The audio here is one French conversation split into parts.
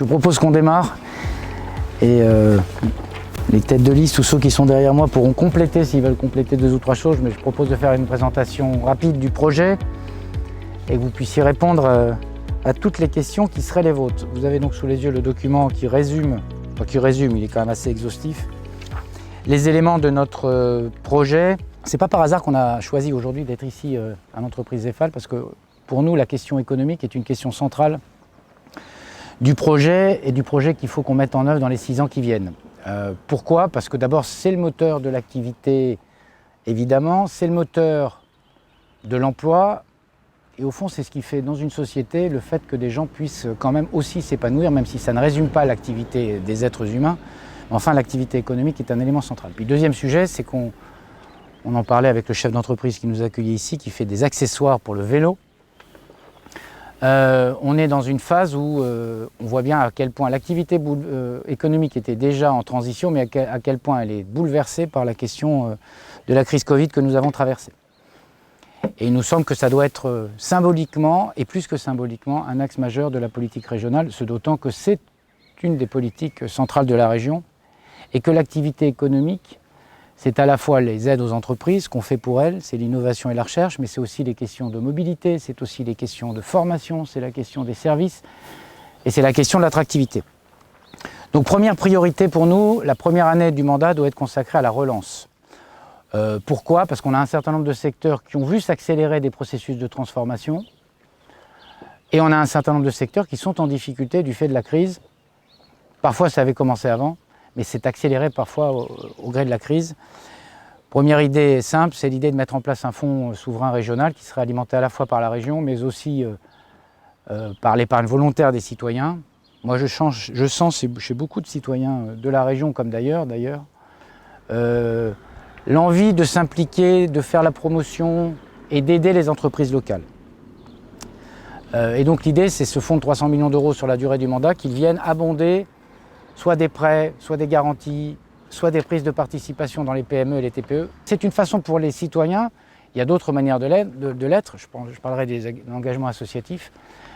Je vous propose qu'on démarre et les têtes de liste ou ceux qui sont derrière moi pourront compléter s'ils veulent compléter 2 ou 3 choses, mais je propose de faire une présentation rapide du projet et que vous puissiez répondre à toutes les questions qui seraient les vôtres. Vous avez donc sous les yeux le document qui résume, il est quand même assez exhaustif, les éléments de notre projet. C'est pas par hasard qu'on a choisi aujourd'hui d'être ici à l'entreprise Zefal, parce que pour nous la question économique est une question centrale du projet et du projet qu'il faut qu'on mette en œuvre dans les 6 ans qui viennent. Pourquoi ? Parce que d'abord c'est le moteur de l'activité, évidemment, c'est le moteur de l'emploi et au fond c'est ce qui fait dans une société le fait que des gens puissent quand même aussi s'épanouir, même si ça ne résume pas l'activité des êtres humains. Enfin, l'activité économique est un élément central. Puis le deuxième sujet, c'est qu'on en parlait avec le chef d'entreprise qui nous accueillait ici, qui fait des accessoires pour le vélo. On est dans une phase où on voit bien à quel point l'activité économique était déjà en transition, mais à quel point elle est bouleversée par la question de la crise Covid que nous avons traversée. Et il nous semble que ça doit être symboliquement, et plus que symboliquement, un axe majeur de la politique régionale, ce d'autant que c'est une des politiques centrales de la région, et que l'activité économique, c'est à la fois les aides aux entreprises qu'on fait pour elles, c'est l'innovation et la recherche, mais c'est aussi les questions de mobilité, c'est aussi les questions de formation, c'est la question des services et c'est la question de l'attractivité. Donc première priorité pour nous, la première année du mandat doit être consacrée à la relance. Pourquoi ? Parce qu'on a un certain nombre de secteurs qui ont vu s'accélérer des processus de transformation et on a un certain nombre de secteurs qui sont en difficulté du fait de la crise. Parfois ça avait commencé avant, mais c'est accéléré parfois au gré de la crise. Première idée simple, c'est l'idée de mettre en place un fonds souverain régional qui serait alimenté à la fois par la région, mais aussi par l'épargne volontaire des citoyens. Moi, je sens chez beaucoup de citoyens de la région comme d'ailleurs, l'envie de s'impliquer, de faire la promotion et d'aider les entreprises locales. Et donc l'idée, c'est ce fonds de 300 millions d'euros sur la durée du mandat qu'ils viennent abonder soit des prêts, soit des garanties, soit des prises de participation dans les PME et les TPE. C'est une façon pour les citoyens, il y a d'autres manières de l'être, je parlerai des engagements associatifs,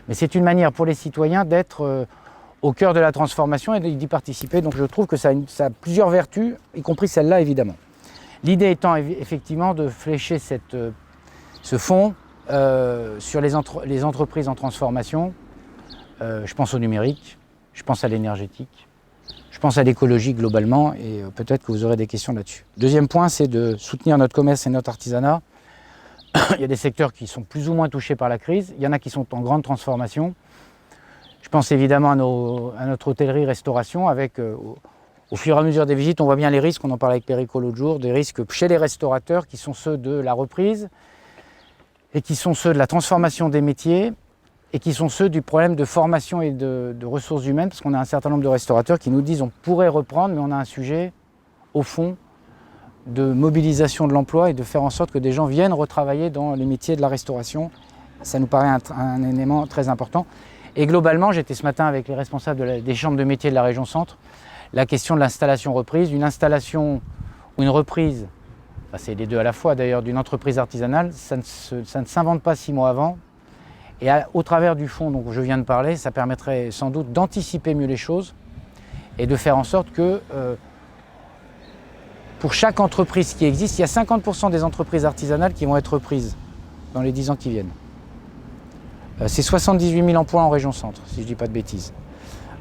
mais c'est une manière pour les citoyens d'être au cœur de la transformation et d'y participer. Donc je trouve que ça a plusieurs vertus, y compris celle-là évidemment. L'idée étant effectivement de flécher ce fonds sur les entreprises en transformation. Je pense au numérique, je pense à l'énergétique. Je pense à l'écologie globalement et peut-être que vous aurez des questions là-dessus. Deuxième point, c'est de soutenir notre commerce et notre artisanat. Il y a des secteurs qui sont plus ou moins touchés par la crise, il y en a qui sont en grande transformation. Je pense évidemment à notre hôtellerie-restauration avec, au fur et à mesure des visites, on voit bien les risques, on en parlait avec Perico l'autre jour, des risques chez les restaurateurs qui sont ceux de la reprise et qui sont ceux de la transformation des métiers et qui sont ceux du problème de formation et de ressources humaines, parce qu'on a un certain nombre de restaurateurs qui nous disent on pourrait reprendre, mais on a un sujet, au fond, de mobilisation de l'emploi et de faire en sorte que des gens viennent retravailler dans les métiers de la restauration. Ça nous paraît un élément très important. Et globalement, j'étais ce matin avec les responsables des chambres de métiers de la région Centre, la question de l'installation-reprise, une installation ou une reprise, c'est les deux à la fois d'ailleurs, d'une entreprise artisanale, ça ne s'invente pas 6 mois avant. Et au travers du fonds dont je viens de parler, ça permettrait sans doute d'anticiper mieux les choses et de faire en sorte que pour chaque entreprise qui existe, il y a 50% des entreprises artisanales qui vont être reprises dans les 10 ans qui viennent. C'est 78 000 emplois en région Centre, si je ne dis pas de bêtises.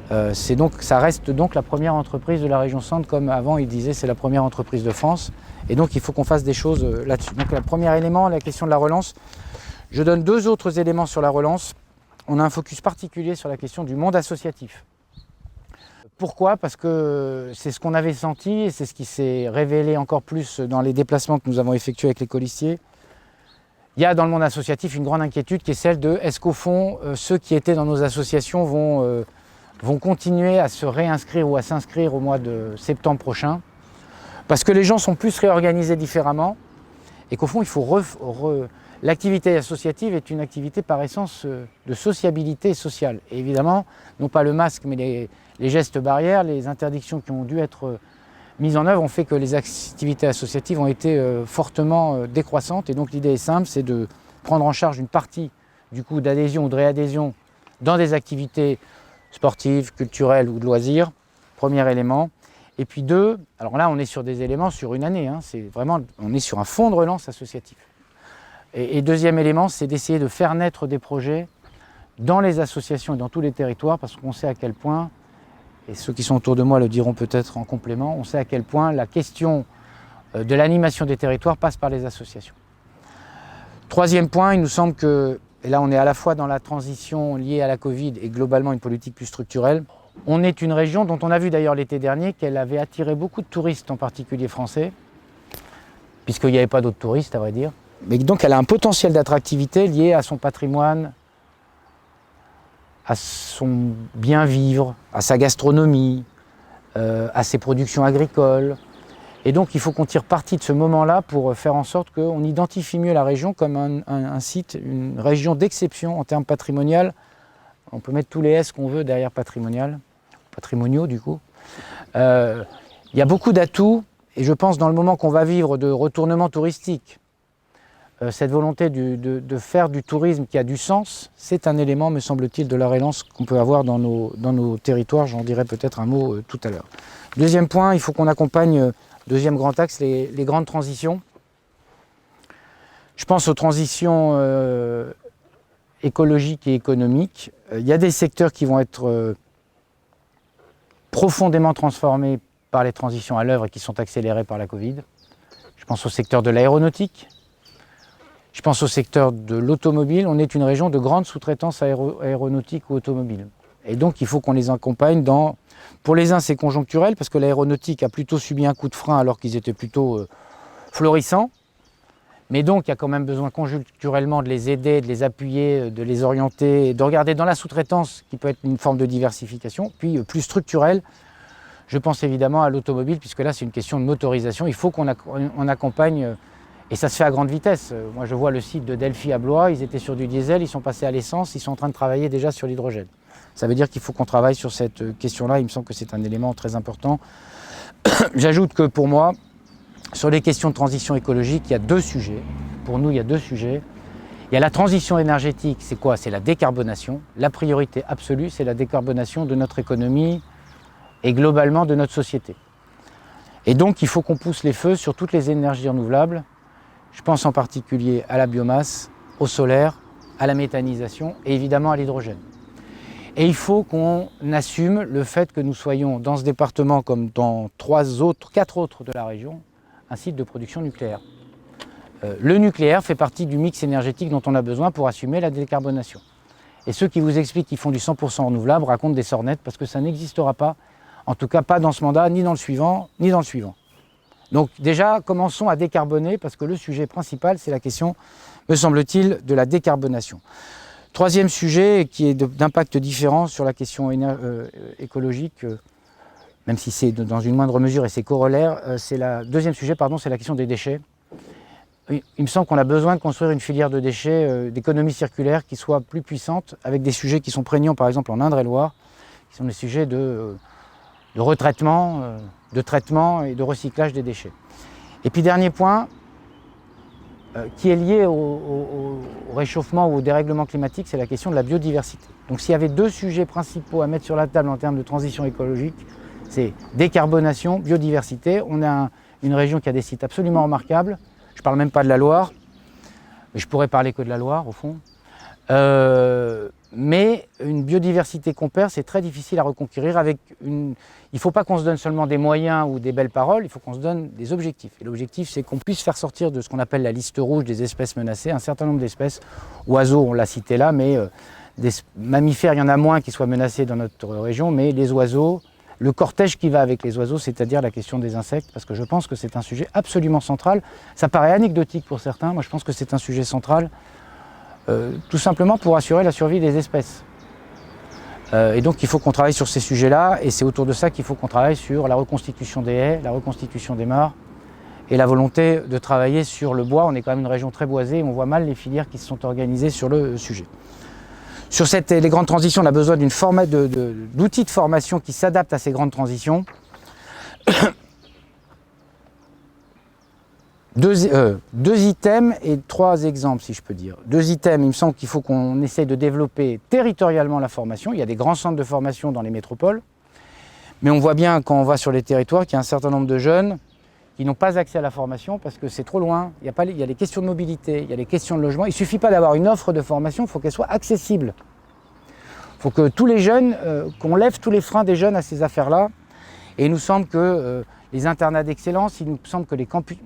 Ça reste donc la première entreprise de la région Centre, comme avant il disait c'est la première entreprise de France. Et donc il faut qu'on fasse des choses là-dessus. Donc le premier élément, la question de la relance. Je donne 2 autres éléments sur la relance. On a un focus particulier sur la question du monde associatif. Pourquoi ? Parce que c'est ce qu'on avait senti et c'est ce qui s'est révélé encore plus dans les déplacements que nous avons effectués avec les colistiers. Il y a dans le monde associatif une grande inquiétude qui est celle de est-ce qu'au fond, ceux qui étaient dans nos associations vont continuer à se réinscrire ou à s'inscrire au mois de septembre prochain ? Parce que les gens sont plus réorganisés différemment et qu'au fond, il faut l'activité associative est une activité par essence de sociabilité sociale. Et évidemment, non pas le masque, mais les gestes barrières, les interdictions qui ont dû être mises en œuvre ont fait que les activités associatives ont été fortement décroissantes. Et donc l'idée est simple, c'est de prendre en charge une partie du coût d'adhésion ou de réadhésion dans des activités sportive, culturelle ou de loisirs, premier élément. Et puis 2, alors là on est sur des éléments sur une année, c'est vraiment, on est sur un fonds de relance associatif. Et deuxième élément, c'est d'essayer de faire naître des projets dans les associations et dans tous les territoires, parce qu'on sait à quel point, et ceux qui sont autour de moi le diront peut-être en complément, on sait à quel point la question de l'animation des territoires passe par les associations. Troisième point, il nous semble que, et là on est à la fois dans la transition liée à la Covid et globalement une politique plus structurelle, on est une région dont on a vu d'ailleurs l'été dernier qu'elle avait attiré beaucoup de touristes, en particulier français, puisqu'il n'y avait pas d'autres touristes à vrai dire. Mais donc elle a un potentiel d'attractivité lié à son patrimoine, à son bien vivre, à sa gastronomie, à ses productions agricoles. Et donc il faut qu'on tire parti de ce moment-là pour faire en sorte qu'on identifie mieux la région comme un site, une région d'exception en termes patrimonial. On peut mettre tous les S qu'on veut derrière patrimonial, patrimoniaux du coup. Il y a beaucoup d'atouts et je pense dans le moment qu'on va vivre de retournement touristique, cette volonté de faire du tourisme qui a du sens, c'est un élément, me semble-t-il, de la relance qu'on peut avoir dans nos territoires. J'en dirai peut-être un mot tout à l'heure. Deuxième point, il faut qu'on accompagne, deuxième grand axe, les grandes transitions. Je pense aux transitions écologiques et économiques. Il y a des secteurs qui vont être profondément transformés par les transitions à l'œuvre et qui sont accélérées par la Covid. Je pense au secteur de l'aéronautique. Je pense au secteur de l'automobile. On est une région de grande sous-traitance aéronautique ou automobile. Et donc, il faut qu'on les accompagne dans... Pour les uns, c'est conjoncturel, parce que l'aéronautique a plutôt subi un coup de frein alors qu'ils étaient plutôt florissants. Mais donc, il y a quand même besoin conjoncturellement de les aider, de les appuyer, de les orienter, de regarder dans la sous-traitance, qui peut être une forme de diversification. Puis, plus structurel, je pense évidemment à l'automobile, puisque là, c'est une question de motorisation. Il faut qu'on accompagne... Et ça se fait à grande vitesse. Moi, je vois le site de Delphi à Blois, ils étaient sur du diesel, ils sont passés à l'essence, ils sont en train de travailler déjà sur l'hydrogène. Ça veut dire qu'il faut qu'on travaille sur cette question-là, il me semble que c'est un élément très important. J'ajoute que pour moi, sur les questions de transition écologique, il y a deux sujets. Pour nous, il y a deux sujets. Il y a la transition énergétique, c'est quoi? C'est la décarbonation. La priorité absolue, c'est la décarbonation de notre économie et globalement de notre société. Et donc, il faut qu'on pousse les feux sur toutes les énergies renouvelables. Je pense en particulier à la biomasse, au solaire, à la méthanisation et évidemment à l'hydrogène. Et il faut qu'on assume le fait que nous soyons dans ce département comme dans quatre autres de la région, un site de production nucléaire. Le nucléaire fait partie du mix énergétique dont on a besoin pour assumer la décarbonation. Et ceux qui vous expliquent qu'ils font du 100% renouvelable racontent des sornettes parce que ça n'existera pas, en tout cas pas dans ce mandat, ni dans le suivant, ni dans le suivant. Donc déjà, commençons à décarboner, parce que le sujet principal, c'est la question, me semble-t-il, de la décarbonation. Troisième sujet, qui est d'impact différent sur la question écologique, même si c'est dans une moindre mesure et c'est corollaire, deuxième sujet, c'est la question des déchets. Il me semble qu'on a besoin de construire une filière de déchets, d'économie circulaire qui soit plus puissante, avec des sujets qui sont prégnants, par exemple en Indre-et-Loire, qui sont des sujets de retraitement, de traitement et de recyclage des déchets. Et puis dernier point, qui est lié au réchauffement ou au dérèglement climatique, c'est la question de la biodiversité. Donc s'il y avait deux sujets principaux à mettre sur la table en termes de transition écologique, c'est décarbonation, biodiversité. On a une région qui a des sites absolument remarquables. Je ne parle même pas de la Loire, mais je pourrais parler que de la Loire au fond. Mais une biodiversité qu'on perd, c'est très difficile à reconquérir avec une... Il ne faut pas qu'on se donne seulement des moyens ou des belles paroles, il faut qu'on se donne des objectifs. Et l'objectif, c'est qu'on puisse faire sortir de ce qu'on appelle la liste rouge des espèces menacées, un certain nombre d'espèces. Oiseaux, on l'a cité là, mais des mammifères, il y en a moins qui soient menacés dans notre région, mais les oiseaux, le cortège qui va avec les oiseaux, c'est-à-dire la question des insectes, parce que je pense que c'est un sujet absolument central. Ça paraît anecdotique pour certains, moi je pense que c'est un sujet central. Tout simplement pour assurer la survie des espèces. Et donc il faut qu'on travaille sur ces sujets-là, et c'est autour de ça qu'il faut qu'on travaille sur la reconstitution des haies, la reconstitution des mares, et la volonté de travailler sur le bois. On est quand même une région très boisée, et on voit mal les filières qui se sont organisées sur le sujet. Sur les grandes transitions, on a besoin d'outils de formation qui s'adaptent à ces grandes transitions. Deux items et 3 exemples, si je peux dire. 2 items, il me semble qu'il faut qu'on essaie de développer territorialement la formation. Il y a des grands centres de formation dans les métropoles, mais on voit bien quand on va sur les territoires qu'il y a un certain nombre de jeunes qui n'ont pas accès à la formation parce que c'est trop loin. Il y a les questions de mobilité, il y a les questions de logement. Il ne suffit pas d'avoir une offre de formation, il faut qu'elle soit accessible. Il faut que tous les jeunes, qu'on lève tous les freins des jeunes à ces affaires-là. Et il nous semble que les internats d'excellence, il nous semble que les campus...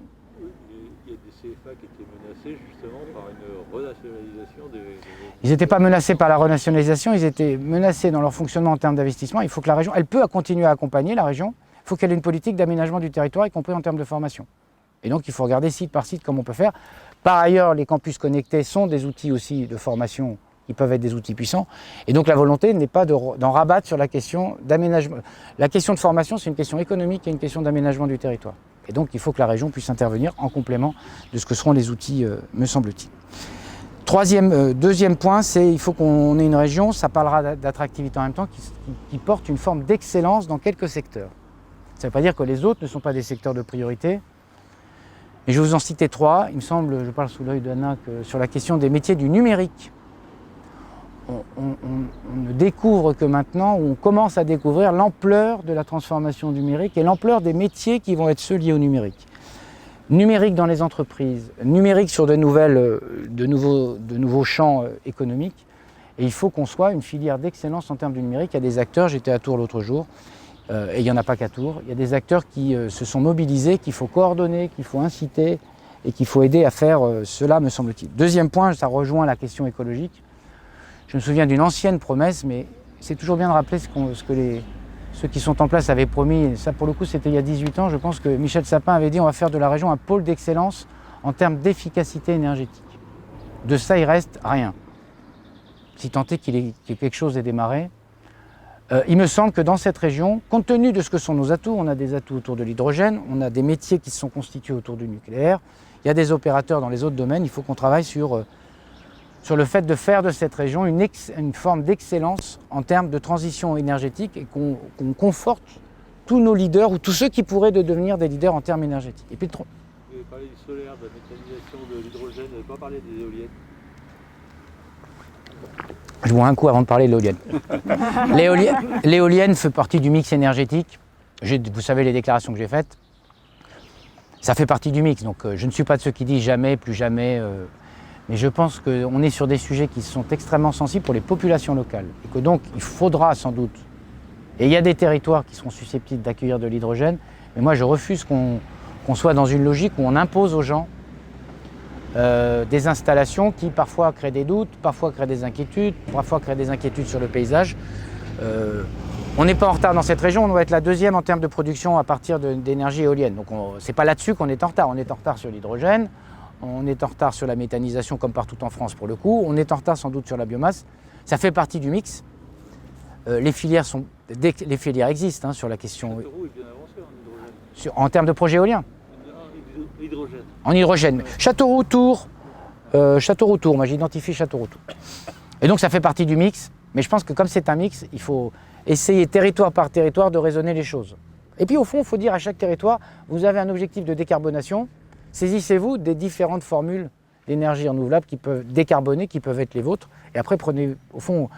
Il y a des CFA qui étaient menacés justement par une renationalisation des... Ils n'étaient pas menacés par la renationalisation, ils étaient menacés dans leur fonctionnement en termes d'investissement. Il faut que la région, elle peut continuer à accompagner la région, il faut qu'elle ait une politique d'aménagement du territoire, y compris en termes de formation. Et donc il faut regarder site par site comment on peut faire. Par ailleurs, les campus connectés sont des outils aussi de formation, qui peuvent être des outils puissants. Et donc la volonté n'est pas d'en rabattre sur la question d'aménagement. La question de formation, c'est une question économique et une question d'aménagement du territoire. Et donc il faut que la région puisse intervenir en complément de ce que seront les outils, me semble-t-il. Deuxième point, c'est qu'il faut qu'on ait une région, ça parlera d'attractivité en même temps, qui porte une forme d'excellence dans quelques secteurs. Ça ne veut pas dire que les autres ne sont pas des secteurs de priorité. Et je vais vous en citer 3. Il me semble, je parle sous l'œil d'Anna, que sur la question des métiers du numérique, on ne découvre que maintenant, on commence à découvrir l'ampleur de la transformation numérique et l'ampleur des métiers qui vont être ceux liés au numérique. Numérique dans les entreprises, numérique sur de nouveaux champs économiques. Et il faut qu'on soit une filière d'excellence en termes du numérique. Il y a des acteurs, j'étais à Tours l'autre jour, et il n'y en a pas qu'à Tours. Il y a des acteurs qui se sont mobilisés, qu'il faut coordonner, qu'il faut inciter et qu'il faut aider à faire cela, me semble-t-il. Deuxième point, ça rejoint la question écologique. Je me souviens d'une ancienne promesse, mais c'est toujours bien de rappeler ce que ceux qui sont en place avaient promis. Et ça, pour le coup, c'était il y a 18 ans. Je pense que Michel Sapin avait dit on va faire de la région un pôle d'excellence en termes d'efficacité énergétique. De ça, il reste rien. Si tant est qu'il y ait quelque chose ait démarré. Il me semble que dans cette région, compte tenu de ce que sont nos atouts, on a des atouts autour de l'hydrogène, on a des métiers qui se sont constitués autour du nucléaire, il y a des opérateurs dans les autres domaines, il faut qu'on travaille sur le fait de faire de cette région une forme d'excellence en termes de transition énergétique et qu'on conforte tous nos leaders ou tous ceux qui pourraient devenir des leaders en termes énergétiques. Et puis, vous avez parlé du solaire, de la méthanisation, de l'hydrogène, vous n'avez pas parlé des éoliennes. Je bois un coup avant de parler de l'éolienne. L'éolienne fait partie du mix énergétique. Vous savez les déclarations que j'ai faites. Ça fait partie du mix, donc je ne suis pas de ceux qui disent jamais, plus jamais. Mais je pense qu'on est sur des sujets qui sont extrêmement sensibles pour les populations locales. Et que donc il faudra sans doute, et il y a des territoires qui seront susceptibles d'accueillir de l'hydrogène, mais moi je refuse qu'on soit dans une logique où on impose aux gens des installations qui parfois créent des doutes, parfois créent des inquiétudes, parfois créent des inquiétudes sur le paysage. On n'est pas en retard dans cette région, on doit être la deuxième en termes de production à partir d'énergie éolienne. Donc c'est pas là-dessus qu'on est en retard, on est en retard sur l'hydrogène, on est en retard sur la méthanisation comme partout en France pour le coup, on est en retard sans doute sur la biomasse. Ça fait partie du mix. Les filières existent sur la question. Châteauroux est bien avancé en hydrogène. En termes de projet éolien. Hydrogène. En hydrogène. Châteauroux, Tours, moi j'identifie Châteauroux, Tours. Et donc ça fait partie du mix, mais je pense que comme c'est un mix, il faut essayer territoire par territoire de raisonner les choses. Et puis au fond, il faut dire à chaque territoire, vous avez un objectif de décarbonation, saisissez-vous des différentes formules d'énergie renouvelable qui peuvent décarboner, qui peuvent être les vôtres, et après prenez, au fond,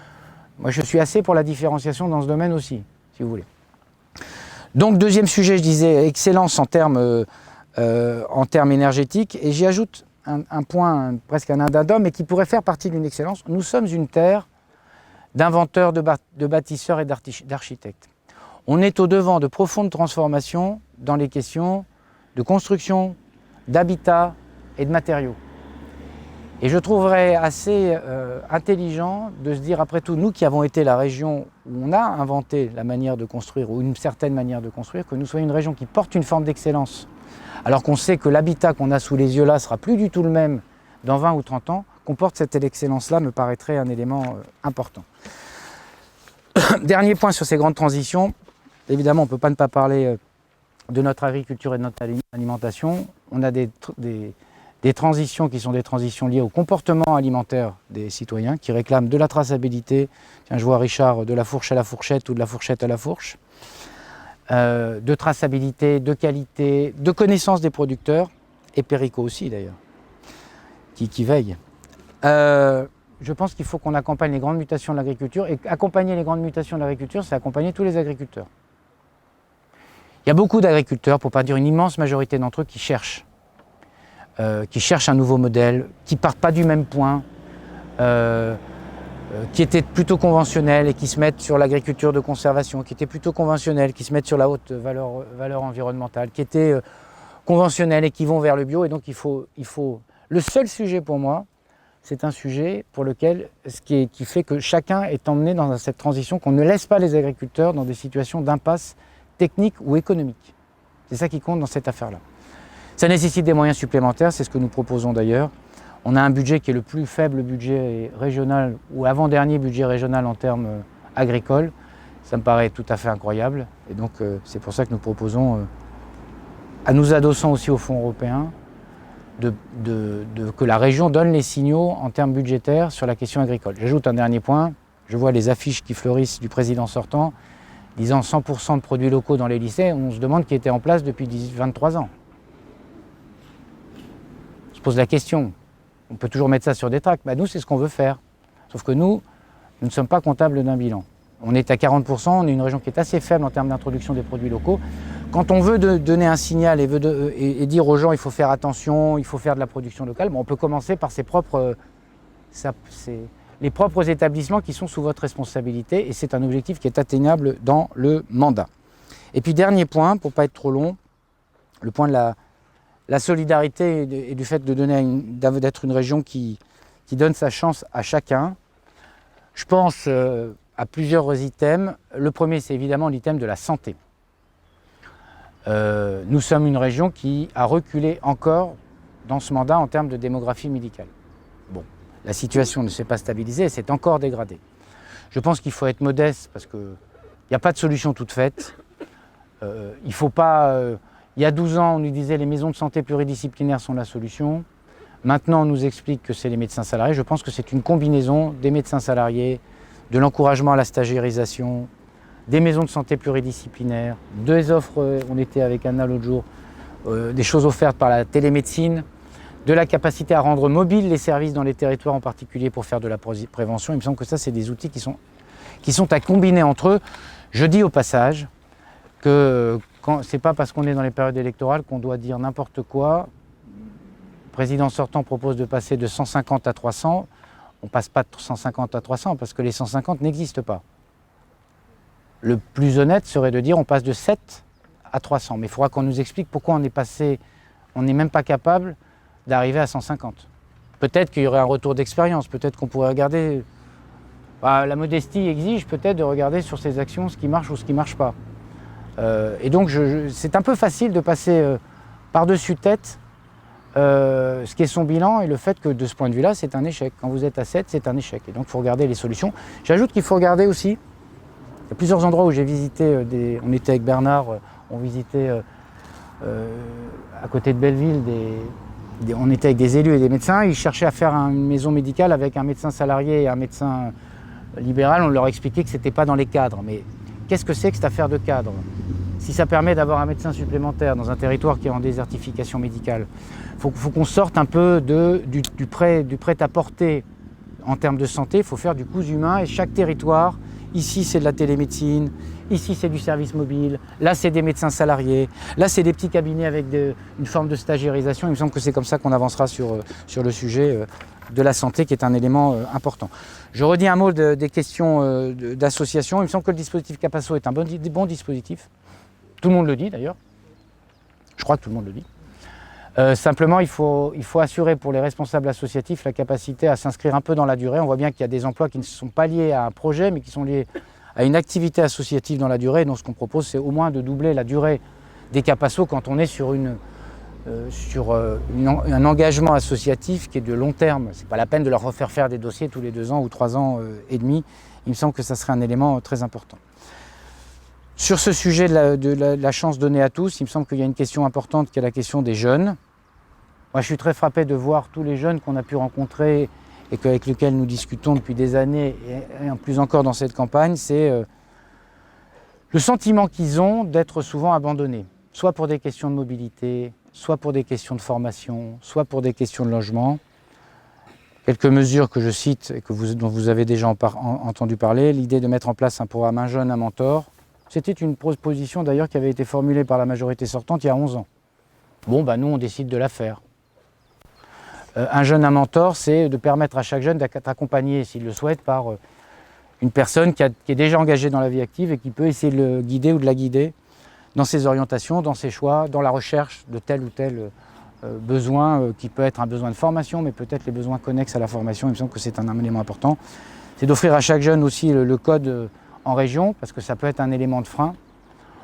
moi je suis assez pour la différenciation dans ce domaine aussi, si vous voulez. Donc deuxième sujet, je disais, excellence en termes énergétiques, et j'y ajoute un point, presque un addendum, mais qui pourrait faire partie d'une excellence. Nous sommes une terre d'inventeurs, de bâtisseurs et d'architectes. On est au devant de profondes transformations dans les questions de construction, d'habitat et de matériaux. Et je trouverais assez intelligent de se dire, après tout, nous qui avons été la région où on a inventé la manière de construire, ou une certaine manière de construire, que nous soyons une région qui porte une forme d'excellence, alors qu'on sait que l'habitat qu'on a sous les yeux là sera plus du tout le même dans 20 ou 30 ans, qu'on porte cette excellence-là me paraîtrait un élément important. Dernier point sur ces grandes transitions, évidemment on ne peut pas ne pas parler de notre agriculture et de notre alimentation. On a des transitions qui sont des transitions liées au comportement alimentaire des citoyens, qui réclament de la traçabilité, tiens, je vois Richard, de la fourche à la fourchette ou de la fourchette à la fourche, de traçabilité, de qualité, de connaissance des producteurs. et Perico aussi d'ailleurs, qui veille. Je pense qu'il faut qu'on accompagne les grandes mutations de l'agriculture, et accompagner les grandes mutations de l'agriculture, c'est accompagner tous les agriculteurs. Il y a beaucoup d'agriculteurs, pour ne pas dire une immense majorité d'entre eux, qui cherchent un nouveau modèle, qui ne partent pas du même point, qui étaient plutôt conventionnels et qui se mettent sur l'agriculture de conservation, qui étaient plutôt conventionnels, qui se mettent sur la haute valeur environnementale, qui étaient conventionnels et qui vont vers le bio. Et donc il faut... Le seul sujet pour moi, c'est un sujet pour lequel, qui fait que chacun est emmené dans cette transition, qu'on ne laisse pas les agriculteurs dans des situations d'impasse technique ou économique. C'est ça qui compte dans cette affaire-là. Ça nécessite des moyens supplémentaires, c'est ce que nous proposons d'ailleurs. On a un budget qui est le plus faible budget régional ou avant-dernier budget régional en termes agricoles. Ça me paraît tout à fait incroyable. Et donc c'est pour ça que nous proposons, à nous adossant aussi au fonds européen, que la région donne les signaux en termes budgétaires sur la question agricole. J'ajoute un dernier point. Je vois les affiches qui fleurissent du président sortant disant 100% de produits locaux dans les lycées. On se demande qui était en place depuis 23 ans. On se pose la question. On peut toujours mettre ça sur des tracts. Nous, c'est ce qu'on veut faire. Sauf que nous ne sommes pas comptables d'un bilan. On est à 40%, on est une région qui est assez faible en termes d'introduction des produits locaux. Quand on veut donner un signal et dire aux gens il faut faire attention, il faut faire de la production locale, on peut commencer par les propres établissements qui sont sous votre responsabilité, et c'est un objectif qui est atteignable dans le mandat. Et puis dernier point, pour ne pas être trop long, le point de la solidarité et du fait d'être une région qui donne sa chance à chacun. Je pense à plusieurs items. Le premier, c'est évidemment l'item de la santé. Nous sommes une région qui a reculé encore dans ce mandat en termes de démographie médicale. Bon, la situation ne s'est pas stabilisée, elle s'est encore dégradée. Je pense qu'il faut être modeste parce qu'il n'y a pas de solution toute faite. Il faut pas... il y a 12 ans, on nous disait les maisons de santé pluridisciplinaires sont la solution. Maintenant, on nous explique que c'est les médecins salariés. Je pense que c'est une combinaison des médecins salariés, de l'encouragement à la stagiairisation, des maisons de santé pluridisciplinaires, des offres, on était avec Anna l'autre jour, des choses offertes par la télémédecine, de la capacité à rendre mobiles les services dans les territoires en particulier pour faire de la prévention. Il me semble que ça, c'est des outils qui sont à combiner entre eux. Je dis au passage que ce n'est pas parce qu'on est dans les périodes électorales qu'on doit dire n'importe quoi. Le président sortant propose de passer de 150 à 300. On ne passe pas de 150 à 300 parce que les 150 n'existent pas. Le plus honnête serait de dire on passe de 7 à 300. Mais il faudra qu'on nous explique pourquoi on n'est même pas capable d'arriver à 150. Peut-être qu'il y aurait un retour d'expérience, peut-être qu'on pourrait regarder... la modestie exige peut-être de regarder sur ces actions ce qui marche ou ce qui ne marche pas. Et donc c'est un peu facile de passer par-dessus tête ce qui est son bilan et le fait que de ce point de vue-là, c'est un échec. Quand vous êtes à 7, c'est un échec. Et donc il faut regarder les solutions. J'ajoute qu'il faut regarder aussi, il y a plusieurs endroits où j'ai visité, on était avec Bernard, on visitait à côté de Belleville, on était avec des élus et des médecins, ils cherchaient à faire une maison médicale avec un médecin salarié et un médecin libéral. On leur expliquait que ce n'était pas dans les cadres. Mais qu'est-ce que c'est que cette affaire de cadre? Si ça permet d'avoir un médecin supplémentaire dans un territoire qui est en désertification médicale, il faut qu'on sorte un peu du prêt-à-porter en termes de santé. Il faut faire du cousu humain et chaque territoire, ici c'est de la télémédecine, ici c'est du service mobile, là c'est des médecins salariés, là c'est des petits cabinets avec une forme de stagiairisation. Il me semble que c'est comme ça qu'on avancera sur le sujet de la santé qui est un élément important. Je redis un mot des questions d'association. Il me semble que le dispositif Capasso est un bon dispositif. Tout le monde le dit d'ailleurs. Je crois que tout le monde le dit. Simplement, il faut assurer pour les responsables associatifs la capacité à s'inscrire un peu dans la durée. On voit bien qu'il y a des emplois qui ne sont pas liés à un projet, mais qui sont liés à une activité associative dans la durée. Donc ce qu'on propose, c'est au moins de doubler la durée des Capasso quand on est sur un engagement associatif qui est de long terme. Ce n'est pas la peine de leur refaire faire des dossiers tous les 2 ans ou 3 ans et demi. Il me semble que ça serait un élément très important. Sur ce sujet de la chance donnée à tous, il me semble qu'il y a une question importante qui est la question des jeunes. Moi, je suis très frappé de voir tous les jeunes qu'on a pu rencontrer et avec lesquels nous discutons depuis des années, et en plus encore dans cette campagne, c'est le sentiment qu'ils ont d'être souvent abandonnés, soit pour des questions de mobilité, soit pour des questions de formation, soit pour des questions de logement. Quelques mesures que je cite et dont vous avez déjà entendu parler, l'idée de mettre en place un programme Un jeune, un mentor. C'était une proposition d'ailleurs qui avait été formulée par la majorité sortante il y a 11 ans. Bon, nous on décide de la faire. Un jeune, un mentor, c'est de permettre à chaque jeune d'être accompagné, s'il le souhaite, par une personne qui est déjà engagée dans la vie active et qui peut essayer de le guider ou de la guider dans ses orientations, dans ses choix, dans la recherche de tel ou tel besoin qui peut être un besoin de formation, mais peut-être les besoins connexes à la formation. Il me semble que c'est un élément important. C'est d'offrir à chaque jeune aussi le code en région, parce que ça peut être un élément de frein.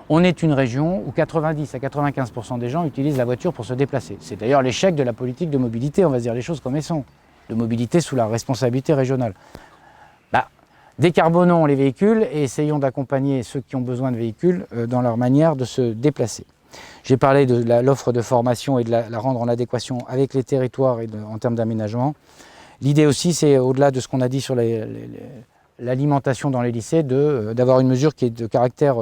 On est une région où 90 à 95% des gens utilisent la voiture pour se déplacer. C'est d'ailleurs l'échec de la politique de mobilité, on va se dire les choses comme elles sont, de mobilité sous la responsabilité régionale. Décarbonons les véhicules et essayons d'accompagner ceux qui ont besoin de véhicules dans leur manière de se déplacer. J'ai parlé de l'offre de formation et de la rendre en adéquation avec les territoires et en termes d'aménagement. L'idée aussi, c'est au-delà de ce qu'on a dit sur l'alimentation dans les lycées, d'avoir une mesure qui est de caractère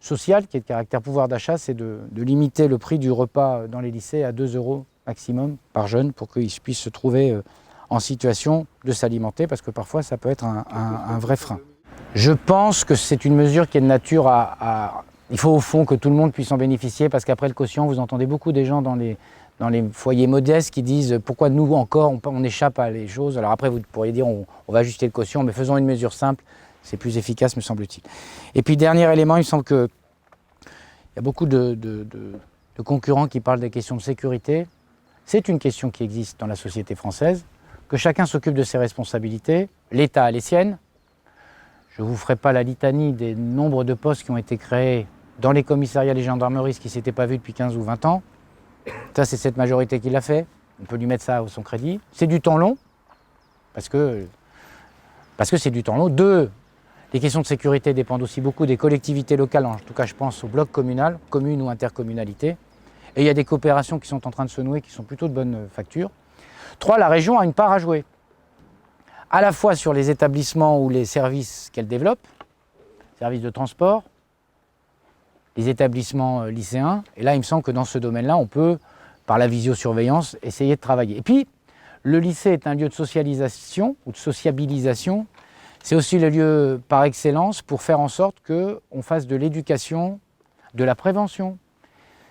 social, qui est de caractère pouvoir d'achat, c'est de limiter le prix du repas dans les lycées à 2 € maximum par jeune pour qu'ils puissent se trouver en situation de s'alimenter, parce que parfois ça peut être un vrai frein. Je pense que c'est une mesure qui est de nature il faut au fond que tout le monde puisse en bénéficier, parce qu'après le quotient, vous entendez beaucoup des gens dans les foyers modestes qui disent pourquoi nous encore on échappe à les choses. Alors après vous pourriez dire on va ajuster le quotient, mais faisons une mesure simple, c'est plus efficace me semble-t-il. Et puis dernier élément, il me semble qu'il y a beaucoup de concurrents qui parlent des questions de sécurité. C'est une question qui existe dans la société française, que chacun s'occupe de ses responsabilités, l'État a les siennes. Je ne vous ferai pas la litanie des nombres de postes qui ont été créés dans les commissariats et les gendarmeries, ce qui ne s'était pas vu depuis 15 ou 20 ans. Ça, c'est cette majorité qui l'a fait. On peut lui mettre ça à son crédit. C'est du temps long, parce que c'est du temps long. 2, les questions de sécurité dépendent aussi beaucoup des collectivités locales, en tout cas je pense au bloc communal, commune ou intercommunalité. Et il y a des coopérations qui sont en train de se nouer, qui sont plutôt de bonne facture. 3, la région a une part à jouer, à la fois sur les établissements ou les services qu'elle développe, services de transport, les établissements lycéens. Et là, il me semble que dans ce domaine-là, on peut, par la visiosurveillance, essayer de travailler. Et puis, le lycée est un lieu de socialisation ou de sociabilisation. C'est aussi le lieu par excellence pour faire en sorte qu'on fasse de l'éducation, de la prévention.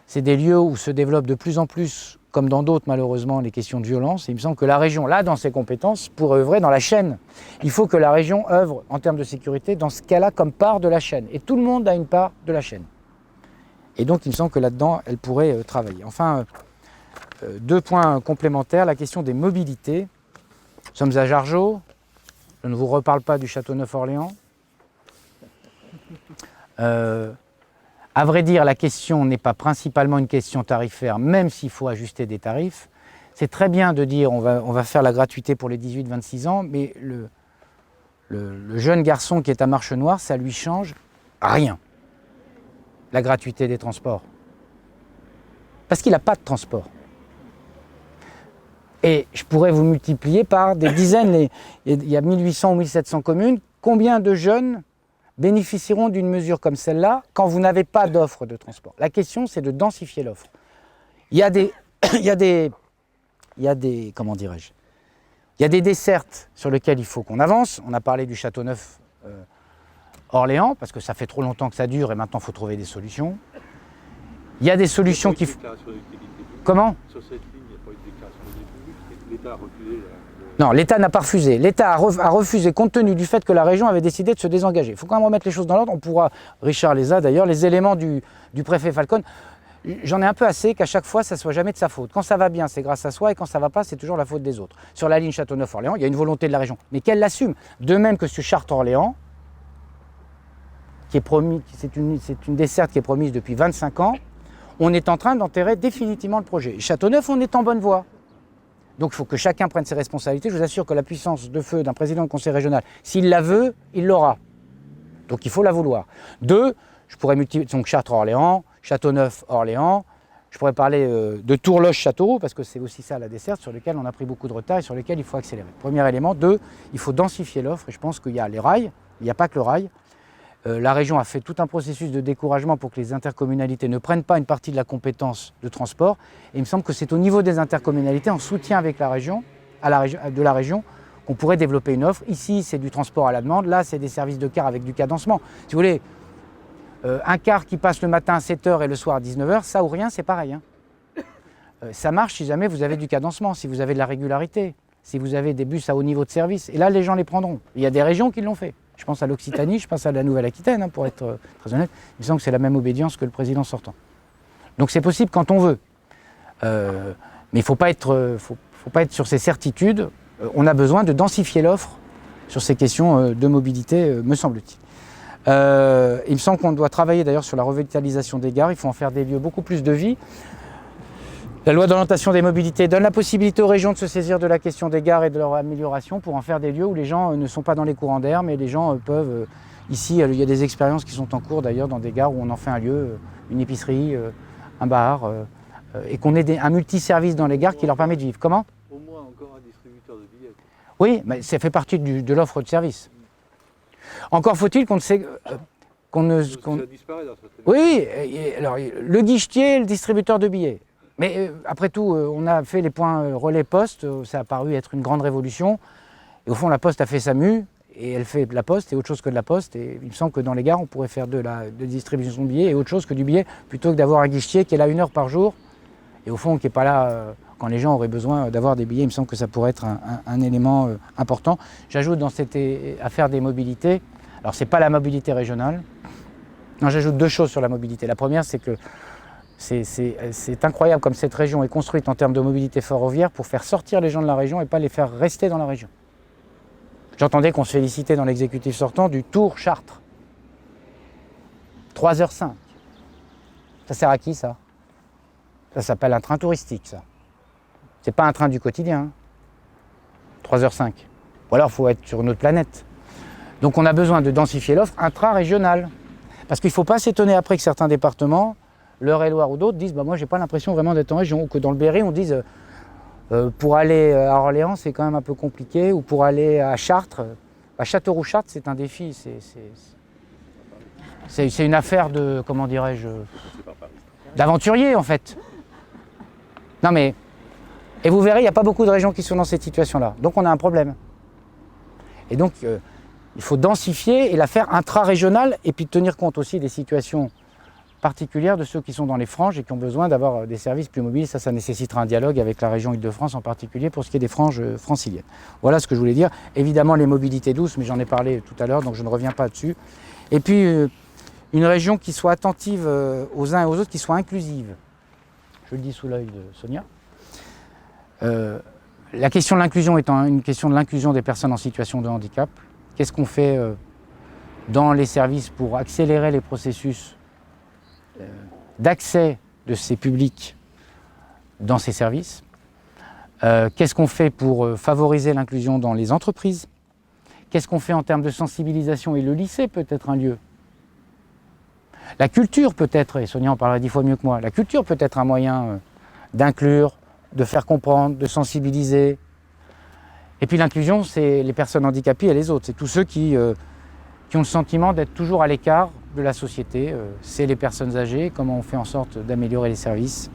C'est des lieux où se développent de plus en plus, comme dans d'autres malheureusement, les questions de violence. Et il me semble que la région, là, dans ses compétences, pourrait œuvrer dans la chaîne. Il faut que la région œuvre en termes de sécurité dans ce qu'elle a comme part de la chaîne. Et tout le monde a une part de la chaîne. Et donc il me semble que là-dedans, elle pourrait travailler. Enfin, 2 points complémentaires, la question des mobilités. Nous sommes à Jargeau, je ne vous reparle pas du Châteauneuf-Orléans. À vrai dire, la question n'est pas principalement une question tarifaire, même s'il faut ajuster des tarifs. C'est très bien de dire on va faire la gratuité pour les 18-26 ans, mais le jeune garçon qui est à Marche Noire, ça lui change rien, la gratuité des transports. Parce qu'il n'a pas de transport. Et je pourrais vous multiplier par des dizaines, il y a 1800 ou 1700 communes, combien de jeunes bénéficieront d'une mesure comme celle-là quand vous n'avez pas d'offre de transport. La question, c'est de densifier l'offre. Il y a des comment dirais-je, il y a des dessertes sur lesquelles il faut qu'on avance. On a parlé du Châteauneuf Orléans, parce que ça fait trop longtemps que ça dure et maintenant il faut trouver des solutions. Il y a des solutions qui... Comment ? Sur cette ligne, il n'y a pas eu de déclaration d'utilité publique. L'État a refusé. Non, l'État n'a pas refusé. L'État a refusé compte tenu du fait que la région avait décidé de se désengager. Il faut quand même remettre les choses dans l'ordre. On pourra, Richard les a d'ailleurs, les éléments du préfet Falcon. J'en ai un peu assez qu'à chaque fois, ça ne soit jamais de sa faute. Quand ça va bien, c'est grâce à soi, et quand ça ne va pas, c'est toujours la faute des autres. Sur la ligne Châteauneuf-Orléans, il y a une volonté de la région, mais qu'elle l'assume. De même que sur Chartres-Orléans, qui est promis, c'est une desserte qui est promise depuis 25 ans, on est en train d'enterrer définitivement le projet. Châteauneuf, on est en bonne voie. Donc il faut que chacun prenne ses responsabilités. Je vous assure que la puissance de feu d'un président de conseil régional, s'il la veut, il l'aura. Donc il faut la vouloir. 2, je pourrais multiplier, donc Chartres-Orléans, Châteauneuf-Orléans, je pourrais parler de Tourloche-Châteauroux, parce que c'est aussi ça la desserte sur laquelle on a pris beaucoup de retard et sur lequel il faut accélérer. Premier élément. 2, il faut densifier l'offre, et je pense qu'il y a les rails, il n'y a pas que le rail. La région a fait tout un processus de découragement pour que les intercommunalités ne prennent pas une partie de la compétence de transport. Et il me semble que c'est au niveau des intercommunalités, en soutien avec la région, de la région, qu'on pourrait développer une offre. Ici, c'est du transport à la demande. Là, c'est des services de car avec du cadencement. Si vous voulez, un car qui passe le matin à 7 h et le soir à 19 h, ça ou rien, c'est pareil. Hein. Ça marche si jamais vous avez du cadencement, si vous avez de la régularité, si vous avez des bus à haut niveau de service. Et là, les gens les prendront. Il y a des régions qui l'ont fait. Je pense à l'Occitanie, je pense à la Nouvelle-Aquitaine, hein, pour être très honnête. Il me semble que c'est la même obédience que le président sortant. Donc c'est possible quand on veut. Mais il ne faut pas être sur ces certitudes. On a besoin de densifier l'offre sur ces questions de mobilité, me semble-t-il. Il me semble qu'on doit travailler d'ailleurs sur la revitalisation des gares. Il faut en faire des lieux beaucoup plus de vie. La loi d'orientation des mobilités donne la possibilité aux régions de se saisir de la question des gares et de leur amélioration pour en faire des lieux où les gens ne sont pas dans les courants d'air, mais les gens peuvent... Ici, il y a des expériences qui sont en cours d'ailleurs dans des gares où on en fait un lieu, une épicerie, un bar, et qu'on ait un multiservice dans les gares qui leur permet de vivre. Comment ? Au moins encore un distributeur de billets. Oui, mais ça fait partie de l'offre de service. Encore faut-il qu'on ne sait... Ça disparaît dans certaines... Oui, alors le guichetier et le distributeur de billets. Mais après tout, on a fait les points relais poste, ça a paru être une grande révolution. Et au fond, la poste a fait sa mue, et elle fait de la poste et autre chose que de la poste. Et il me semble que dans les gares, on pourrait faire de la distribution de billets et autre chose que du billet, plutôt que d'avoir un guichetier qui est là 1 heure par jour, et au fond, qui n'est pas là quand les gens auraient besoin d'avoir des billets. Il me semble que ça pourrait être un élément important. J'ajoute dans cette affaire des mobilités, alors ce n'est pas la mobilité régionale. Non, j'ajoute 2 choses sur la mobilité. La première, c'est que c'est incroyable comme cette région est construite en termes de mobilité ferroviaire pour faire sortir les gens de la région et pas les faire rester dans la région. J'entendais qu'on se félicitait dans l'exécutif sortant du Tour Chartres. 3h05. Ça sert à qui ça ? Ça s'appelle un train touristique, ça. C'est pas un train du quotidien. 3h05. Ou alors il faut être sur une autre planète. Donc on a besoin de densifier l'offre intra-régionale. Parce qu'il ne faut pas s'étonner après que certains départements, l'Eure-et-Loire ou d'autres, disent bah, « moi j'ai pas l'impression vraiment d'être en région », ou que dans le Berry on dise pour aller à Orléans c'est quand même un peu compliqué, ou pour aller à Chartres, à Châteauroux-Chartres c'est un défi, c'est une affaire de, comment dirais-je, d'aventurier en fait. Non mais, et vous verrez, il n'y a pas beaucoup de régions qui sont dans cette situation-là, donc on a un problème. Et donc il faut densifier et la faire intra-régionale, et puis tenir compte aussi des situations particulières de ceux qui sont dans les franges et qui ont besoin d'avoir des services plus mobiles. Ça nécessitera un dialogue avec la région Île-de-France en particulier pour ce qui est des franges franciliennes. Voilà ce que je voulais dire. Évidemment les mobilités douces, mais j'en ai parlé tout à l'heure, donc je ne reviens pas dessus. Et puis une région qui soit attentive aux uns et aux autres, qui soit inclusive. Je le dis sous l'œil de Sonia. La question de l'inclusion étant une question de l'inclusion des personnes en situation de handicap. Qu'est-ce qu'on fait dans les services pour accélérer les processus d'accès de ces publics dans ces services? Qu'est-ce qu'on fait pour favoriser l'inclusion dans les entreprises? Qu'est-ce qu'on fait en termes de sensibilisation? Et le lycée peut être un lieu. La culture peut être, et Sonia en parlera 10 fois mieux que moi, la culture peut être un moyen d'inclure, de faire comprendre, de sensibiliser. Et puis l'inclusion, c'est les personnes handicapées et les autres. C'est tous ceux qui ont le sentiment d'être toujours à l'écart de la société. C'est les personnes âgées, comment on fait en sorte d'améliorer les services.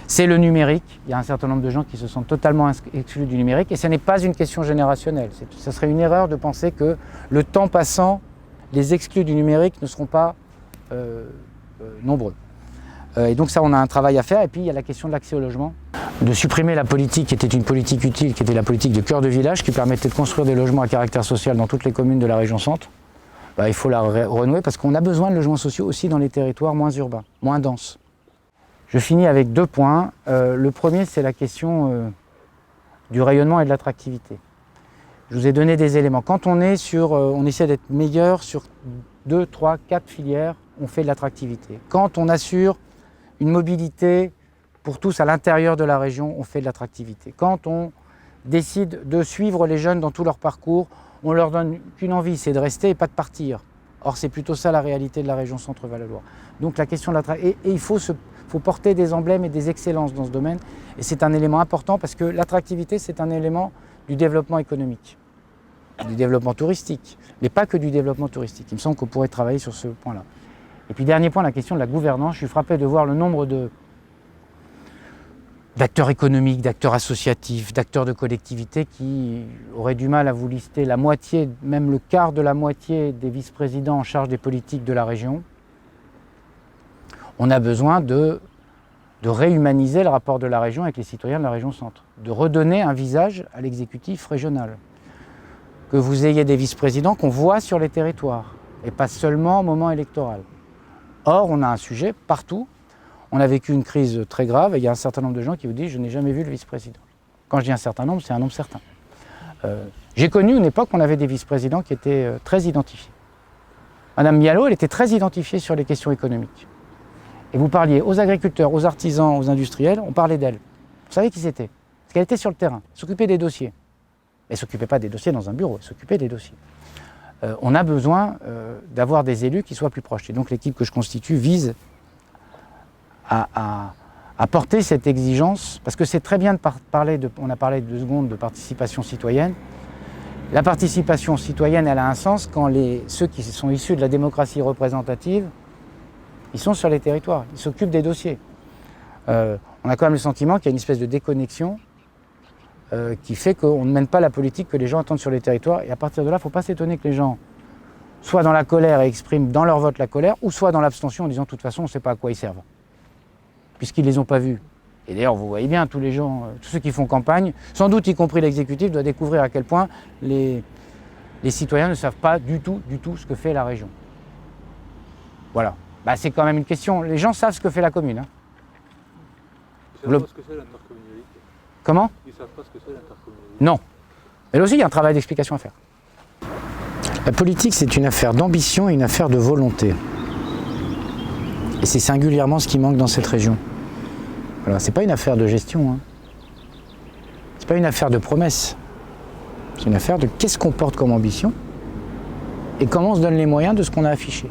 C'est le numérique. Il y a un certain nombre de gens qui se sentent totalement exclus du numérique. Et ce n'est pas une question générationnelle. Ce serait une erreur de penser que le temps passant, les exclus du numérique ne seront pas nombreux. Et donc ça, on a un travail à faire. Et puis il y a la question de l'accès au logement. De supprimer la politique qui était une politique utile, qui était la politique de cœur de village, qui permettait de construire des logements à caractère social dans toutes les communes de la région centre. Bah, il faut la renouer parce qu'on a besoin de logements sociaux aussi dans les territoires moins urbains, moins denses. Je finis avec 2 points. Le premier, c'est la question du rayonnement et de l'attractivité. Je vous ai donné des éléments. Quand on essaie d'être meilleur sur 2, 3, 4 filières, on fait de l'attractivité. Quand on assure une mobilité pour tous à l'intérieur de la région, on fait de l'attractivité. Quand on décide de suivre les jeunes dans tout leur parcours, on leur donne qu'une envie, c'est de rester et pas de partir. Or, c'est plutôt ça la réalité de la région Centre-Val de Loire. Donc la question de l'attractivité, et il faut porter des emblèmes et des excellences dans ce domaine, et c'est un élément important parce que l'attractivité, c'est un élément du développement économique. du développement touristique, mais pas que du développement touristique. Il me semble qu'on pourrait travailler sur ce point-là. Et puis dernier point, la question de la gouvernance. Je suis frappé de voir le nombre d'acteurs économiques, d'acteurs associatifs, d'acteurs de collectivités qui auraient du mal à vous lister la moitié, même le quart de la moitié des vice-présidents en charge des politiques de la région. On a besoin de réhumaniser le rapport de la région avec les citoyens de la région centre, de redonner un visage à l'exécutif régional. Que vous ayez des vice-présidents qu'on voit sur les territoires, et pas seulement au moment électoral. Or, on a un sujet partout. On a vécu une crise très grave et il y a un certain nombre de gens qui vous disent « je n'ai jamais vu le vice-président ». Quand je dis un certain nombre, c'est un nombre certain. J'ai connu une époque où on avait des vice-présidents qui étaient très identifiés. Madame Mialot, elle était très identifiée sur les questions économiques. Et vous parliez aux agriculteurs, aux artisans, aux industriels, on parlait d'elle. Vous savez qui c'était? Parce qu'elle était sur le terrain, elle s'occupait des dossiers. Elle ne s'occupait pas des dossiers dans un bureau, elle s'occupait des dossiers. On a besoin d'avoir des élus qui soient plus proches. Et donc l'équipe que je constitue vise à porter cette exigence, parce que c'est très bien de parler, on a parlé 2 secondes de participation citoyenne. La participation citoyenne, elle a un sens quand ceux qui sont issus de la démocratie représentative, ils sont sur les territoires, ils s'occupent des dossiers. On a quand même le sentiment qu'il y a une espèce de déconnexion qui fait qu'on ne mène pas la politique que les gens attendent sur les territoires. Et à partir de là, il ne faut pas s'étonner que les gens soient dans la colère et expriment dans leur vote la colère, ou soit dans l'abstention en disant de toute façon on ne sait pas à quoi ils servent, puisqu'ils ne les ont pas vus. Et d'ailleurs, vous voyez bien, tous les gens, tous ceux qui font campagne, sans doute y compris l'exécutif, doivent découvrir à quel point les citoyens ne savent pas du tout ce que fait la région. Voilà. Bah, c'est quand même une question. Les gens savent ce que fait la commune. Hein. Ils ne savent pas ce que c'est l'intercommunalité. Comment? Ils ne savent pas ce que c'est l'intercommunalité. Non. Mais là aussi, il y a un travail d'explication à faire. La politique, c'est une affaire d'ambition et une affaire de volonté. Et c'est singulièrement ce qui manque dans cette région. Alors, c'est pas une affaire de gestion. Hein. C'est pas une affaire de promesses. C'est une affaire de qu'est-ce qu'on porte comme ambition et comment on se donne les moyens de ce qu'on a affiché.